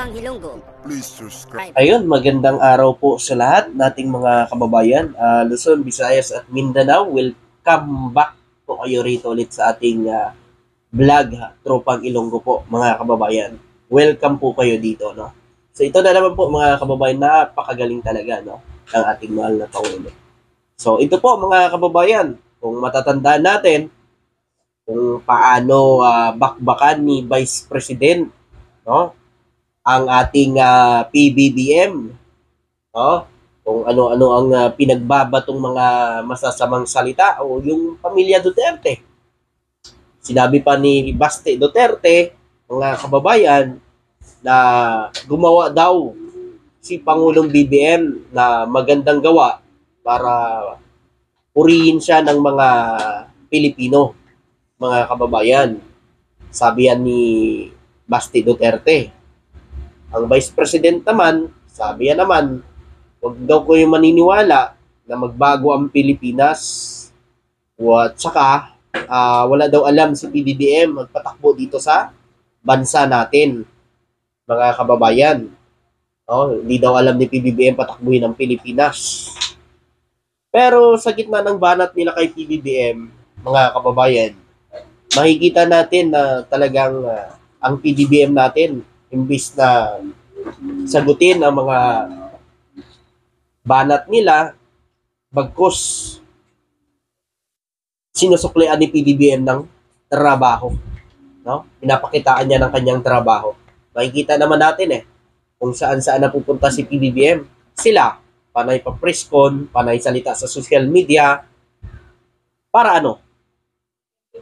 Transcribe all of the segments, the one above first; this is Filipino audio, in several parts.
Tropang Ilonggo. Please subscribe. Ayun, magandang araw po sa lahat nating mga kababayan. Luzon, Visayas at Mindanao. Welcome back po kayo rito ulit sa ating vlog, Tropang Ilonggo po, mga kababayan. Welcome po kayo dito, no? So ito na naman po mga kababayan, napakagaling talaga, no, ng ating mahal na Pangulo. So ito po mga kababayan, kung matatandaan natin kung paano bakbakan ni Vice President, no, ang ating PBBM, no? Kung ano-ano ang pinagbabatong mga masasamang salita o yung pamilya Duterte. Sinabi pa ni Baste Duterte, mga kababayan, na gumawa daw si Pangulong BBM na magandang gawa para purihin siya ng mga Pilipino, mga kababayan. Sabi yan ni Baste Duterte. Ang Vice President naman, sabi yan naman, huwag daw ko yung maniniwala na magbago ang Pilipinas. At saka, wala daw alam si PBBM magpatakbo dito sa bansa natin, mga kababayan. Hindi daw alam ni PBBM patakbuhin ang Pilipinas. Pero sa gitna ng banat nila kay PBBM, mga kababayan, makikita natin na talagang ang PBBM natin, imbis na sagutin ang mga banat nila, bagkus sinusuklian ni PBBM ng trabaho, no? Pinapakitaan niya ng kanyang trabaho. Makikita naman natin kung saan-saan napupunta si PBBM. Sila, panay pa press con, panay salita sa social media. Para ano?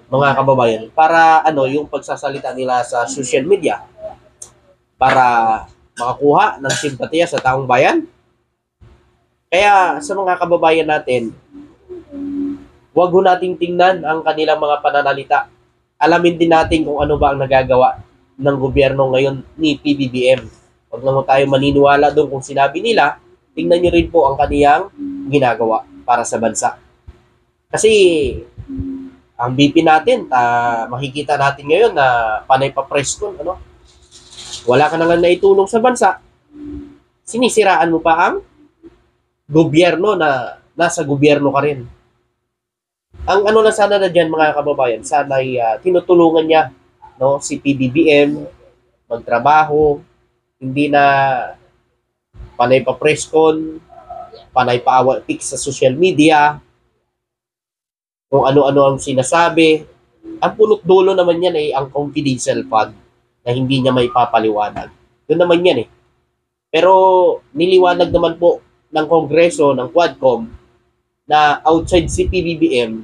Mga kababayan, para ano yung pagsasalita nila sa social media? Para makakuha ng simpatiya sa taong bayan? Kaya sa mga kababayan natin, huwag ho nating tingnan ang kanilang mga pananalita. Alamin din natin kung ano ba ang nagagawa ng gobyerno ngayon ni PBBM. Huwag lang tayo maniniwala doon kung sinabi nila, tingnan nyo rin po ang kaniyang ginagawa para sa bansa. Kasi ang BP natin, makikita natin ngayon na panay pa press con, ano? Wala ka na lang naitulong sa bansa, sinisiraan mo pa ang gobyerno na nasa gobyerno ka rin. Ang ano na sana na dyan mga kababayan, sana ay tinutulungan niya, no, si PBBM magtrabaho, hindi na panay pa press con, panay pa awal pics sa social media, kung ano-ano ang sinasabi. Ang punot dulo naman yan ay ang confidential fund na hindi niya may papaliwanag. Yun naman yan Pero niliwanag naman po ng Kongreso, ng Quadcom, na outside si PBBM,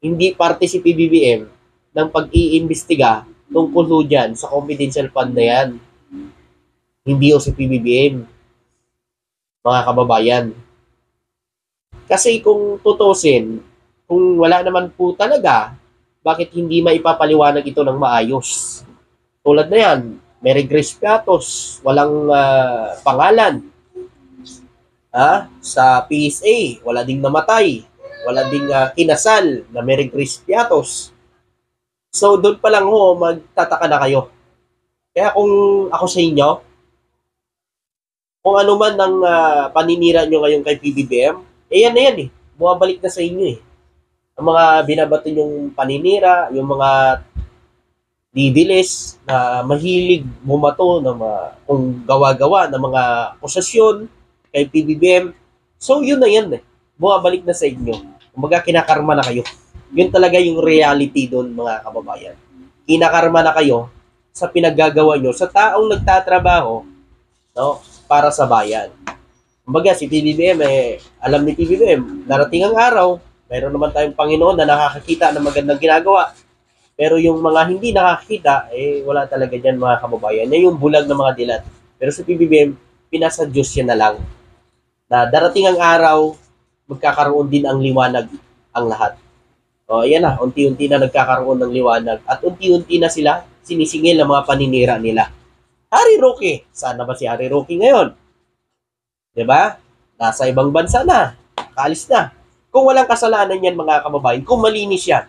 hindi parte si PBBM ng pag-iimbestiga tungkol ho dyan sa confidential fund na yan. Hindi o si PBBM, mga kababayan. Kasi kung tutusin, kung wala naman po talaga, bakit hindi maipapaliwanag ito ng maayos? Tulad na yan, Mary Grace Piatos, walang pangalan. Sa PSA, wala ding namatay. Wala ding kinasal na Mary Grace Piatos. So, doon pa lang ho, magtataka na kayo. Kaya kung ako sa inyo, kung ano man ang paninira nyo ngayon kay PBBM, yan na yan Bumabalik na sa inyo Ang mga binabato yung paninira, yung mga didilis na mahilig bumato ng kung gawa-gawa ng mga akusasyon kay PBBM. So, yun na yan Bumabalik na sa inyo. Kumbaga, kinakarma na kayo. Yun talaga yung reality doon, mga kababayan. Kinakarma na kayo sa pinaggagawa nyo sa taong nagtatrabaho, no, para sa bayan. Kumbaga, si PBBM, alam ni PBBM, darating ang araw, mayroon naman tayong Panginoon na nakakakita ng magandang ginagawa. Pero yung mga hindi nakakita, wala talaga dyan, mga kababayan. Yan yung bulag ng mga dilat. Pero sa PBBM, pinasa Diyos yan na lang. Na darating ang araw, magkakaroon din ang liwanag ang lahat. Ayan na, unti-unti na nagkakaroon ng liwanag. At unti-unti na sila sinisingil ng mga paninira nila. Harry Roque, saan na ba si Harry Roque ngayon? Diba? Nasa ibang bansa na. Kaalis na. Kung walang kasalanan yan, mga kababayan, kung malinis yan,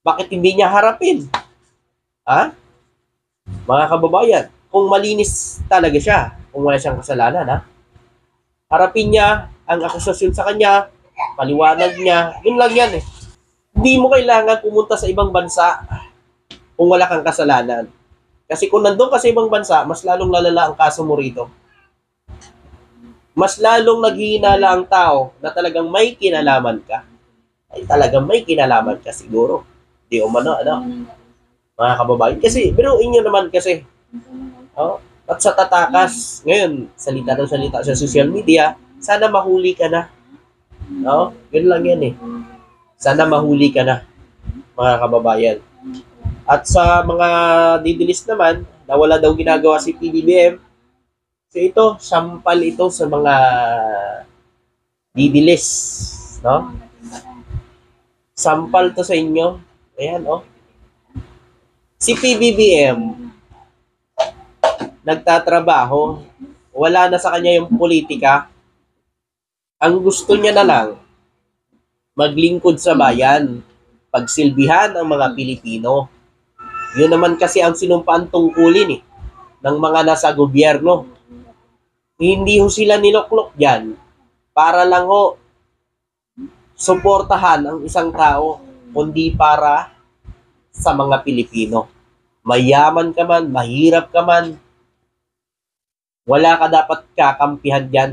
bakit hindi niya harapin? Mga kababayan, kung malinis talaga siya, kung wala siyang kasalanan, ha? Harapin niya ang akusasyon sa kanya, paliwanag niya, yun lang yan eh. Hindi mo kailangan pumunta sa ibang bansa kung wala kang kasalanan. Kasi kung nandun ka sa ibang bansa, mas lalong lalala ang kaso mo rito. Mas lalong naghihinala ang tao na talagang may kinalaman ka. Ay talagang may kinalaman ka siguro. Di umano, mga kababayan. Kasi, biruin nyo naman kasi. Oh, at sa tatakas, ngayon, salita ng salita sa social media, sana mahuli ka na. No? Yun lang yan eh. Sana mahuli ka na, mga kababayan. At sa mga didilis naman, na wala daw ginagawa si PBBM, so ito, sampal ito sa mga didilis. No? Sampal to sa inyo. Ayan, oh. Si PBBM, nagtatrabaho, wala na sa kanya yung politika. Ang gusto niya na lang, maglingkod sa bayan, pagsilbihan ang mga Pilipino. Yun naman kasi ang sinumpaan tungkulin ng mga nasa gobyerno. Hindi ho sila niloklok dyan para lang ho suportahan ang isang tao, kundi para sa mga Pilipino. Mayaman ka man, mahirap ka man, wala ka dapat kakampihan dyan.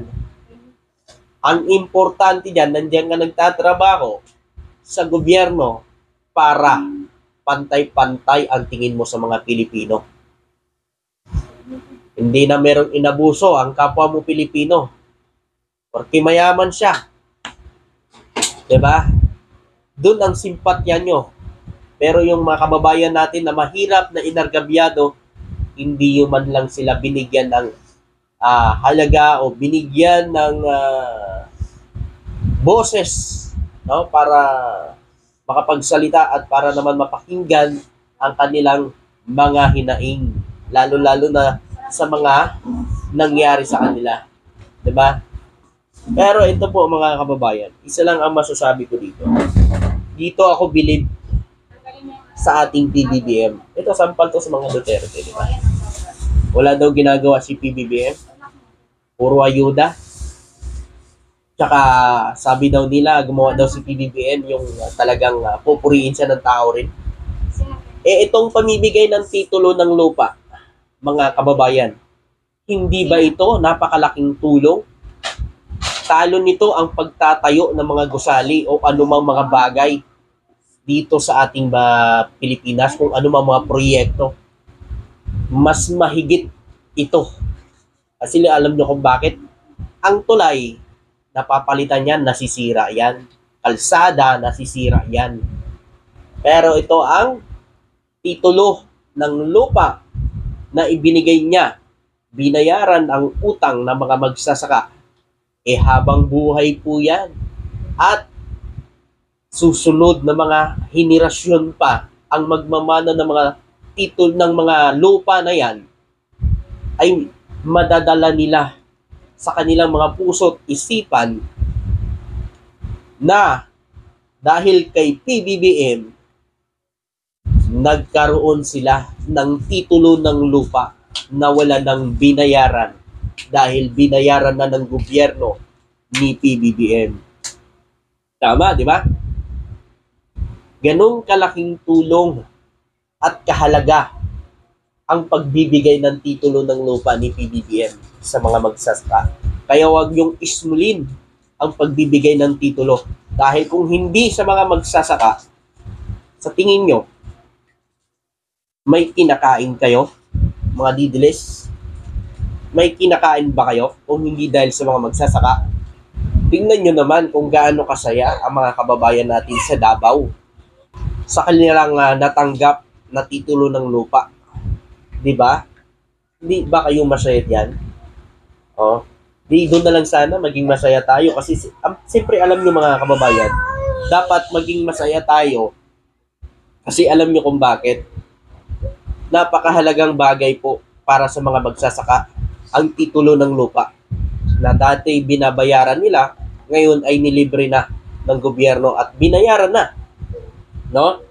Ang importante dyan, nandiyan ka nagtatrabaho sa gobyerno para pantay-pantay ang tingin mo sa mga Pilipino. Hindi na merong inabuso ang kapwa mo Pilipino. Porque mayaman siya. Diba? Doon ang simpatya nyo. Pero yung mga kababayan natin na mahirap na inargabyado, hindi yung man lang sila binigyan ng halaga o binigyan ng boses, no, para makapagsalita at para naman mapakinggan ang kanilang mga hinaing, lalo-lalo na sa mga nangyari sa kanila, 'di ba? Pero ito po mga kababayan, isa lang ang masasabi ko dito. Dito ako believe sa ating PBBM. Ito sampal to sa mga Duterte, di ba? Wala daw ginagawa si PBBM. Puro ayuda. Tsaka sabi daw nila, gumawa daw si PBBM yung talagang pupuriin siya ng tao rin. Itong pamibigay ng titulo ng lupa, mga kababayan, hindi ba ito napakalaking tulong? Talo nito ang pagtatayo ng mga gusali o anumang mga bagay dito sa ating Pilipinas, kung anumang mga proyekto. Mas mahigit ito. Kasi alam nyo kung bakit? Ang tulay, napapalitan yan, nasisira yan. Kalsada, nasisira yan. Pero ito ang titulo ng lupa na ibinigay niya, binayaran ang utang ng mga magsasaka. Habang buhay po yan. At susunod na mga henerasyon pa ang magmamana ng mga titulo ng mga lupa na yan, ay madadala nila sa kanilang mga puso't isipan na dahil kay PBBM, nagkaroon sila ng titulo ng lupa na wala nang binayaran dahil binayaran na ng gobyerno ni PBBM. Tama, di ba? Ganong kalaking tulong at kahalaga ang pagbibigay ng titulo ng lupa ni PBBM sa mga magsasaka. Kaya huwag yung ismulin ang pagbibigay ng titulo. Dahil kung hindi sa mga magsasaka, sa tingin nyo, may kinakain kayo, mga didilis? May kinakain ba kayo kung hindi dahil sa mga magsasaka? Tingnan nyo naman kung gaano kasaya ang mga kababayan natin sa Davao sa kanilang natanggap na titulo ng lupa. Di ba? Hindi ba kayo masaya diyan? Oh, di doon na lang sana maging masaya tayo kasi siyempre alam niyo mga kababayan, dapat maging masaya tayo kasi alam niyo kung bakit. Napakahalagang bagay po para sa mga magsasaka ang titulo ng lupa na dati binabayaran nila, ngayon ay nilibre na ng gobyerno at binayaran na, no?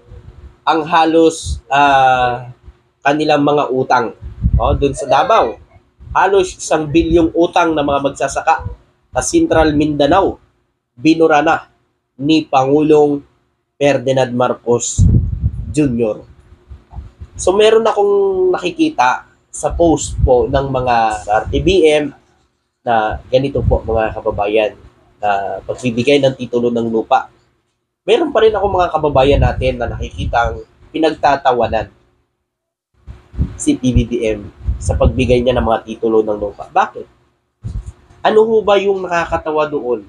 Ang halos kanilang mga utang. Doon sa Davao, halos 1 bilyong utang ng mga magsasaka sa Central Mindanao, binura na ni Pangulong Ferdinand Marcos Jr. So meron akong nakikita sa post po ng mga RTBM na ganito po mga kababayan, na pagbibigay ng titulo ng lupa. Meron pa rin ako mga kababayan natin na nakikitang pinagtatawanan si PBBM sa pagbigay niya ng mga titulo ng lupa. Bakit? Ano ho ba yung nakakatawa doon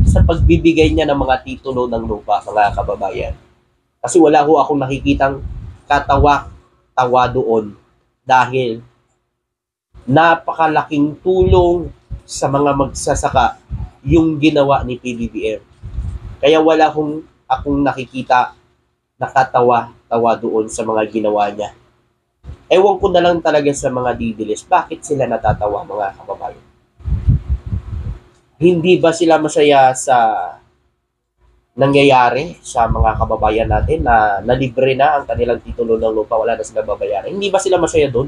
sa pagbibigay niya ng mga titulo ng lupa, mga kababayan? Kasi wala ho akong nakikitang katawa doon dahil napakalaking tulong sa mga magsasaka yung ginawa ni PBBM. Kaya wala akong nakikita nakatawa-tawa doon sa mga ginawa niya. Ewan ko na lang talaga sa mga didilis, bakit sila natatawa mga kababayan? Hindi ba sila masaya sa nangyayari sa mga kababayan natin na nalibre na ang kanilang titulo ng lupa, wala na sila babayaran? Hindi ba sila masaya doon?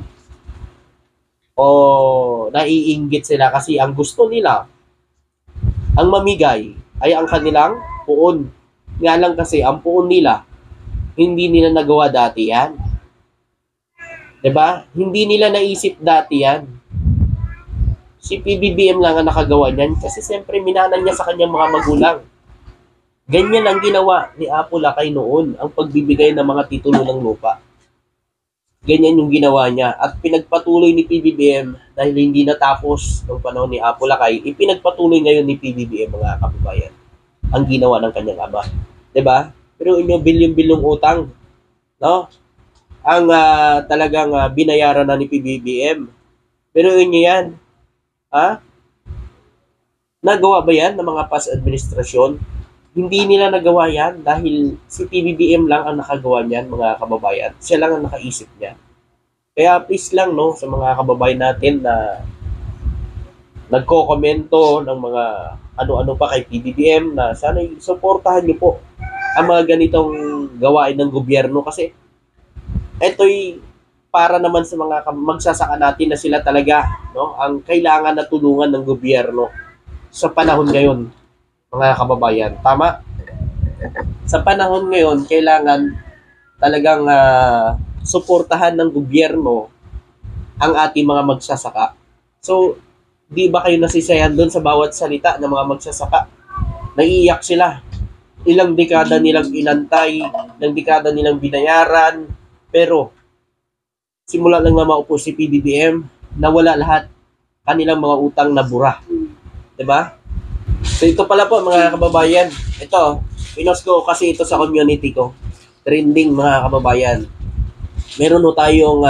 O naiinggit sila kasi ang gusto nila, ang mamigay ay ang kanilang puon. Nga lang kasi ang puon nila, hindi nila nagawa dati yan. 'Di ba? Hindi nila naisip dati yan. Si PBBM lang ang nakagawa niyan kasi siyempre minanan niya sa kanyang mga magulang. Ganyan ang ginawa ni Apo Lakay noon, ang pagbibigay ng mga titulo ng lupa. Ganyan yung ginawa niya at pinagpatuloy ni PBBM dahil hindi natapos ng panahon ni Apo Lakay, ipinagpatuloy ngayon ni PBBM mga kababayan ang ginawa ng kanyang ama. 'Di ba? Pero inyo bilyon-bilyong utang, no? Ang talagang binayaran na ni PBBM. Pero inyo yan, nagawa ba yan ng mga past administrasyon? Hindi nila nagawa yan dahil si PBBM lang ang nakagawa niyan mga kababayan. Siya lang ang nakaisip niya. Kaya please lang no sa mga kababayan natin na nagko-komento ng mga ano-ano pa kay PBBM na sana suportahan niyo po ang mga ganitong gawain ng gobyerno kasi ito'y para naman sa mga magsasaka natin na sila talaga no ang kailangan na tulungan ng gobyerno sa panahon ngayon mga kababayan. Tama? Sa panahon ngayon kailangan talagang suportahan ng gobyerno ang ating mga magsasaka. So, di ba kayo nasisayan doon sa bawat salita ng mga magsasaka? Naiiyak sila. Ilang dekada nilang inantay, ilang dekada nilang binayaran, pero simula lang na maupo si PBBM, nawala lahat kanilang mga utang na bura. 'Di ba? So ito pala po mga kababayan. Ito, pinost ko kasi ito sa community ko. Trending mga kababayan. Meron ho tayong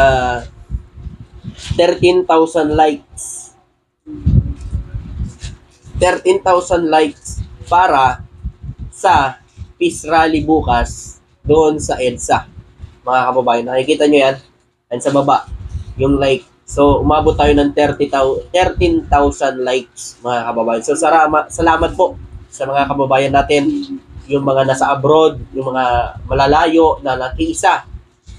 13,000 likes. 13,000 likes para sa peace rally bukas doon sa EDSA. Mga kababayan, nakikita nyo yan? And sa baba, yung like. So, umabot tayo ng 13,000 likes, mga kababayan. So, salamat po sa mga kababayan natin, yung mga nasa abroad, yung mga malalayo na nakiisa.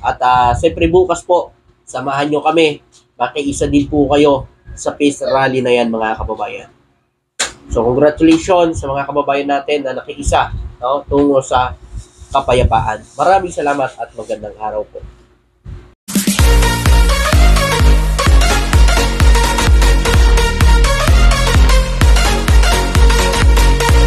At siyempre bukas po, samahan nyo kami. Makiisa din po kayo sa peace rally na yan, mga kababayan. So, congratulations sa mga kababayan natin na nakiisa, no, tungo sa kapayapaan. Maraming salamat at magandang araw po.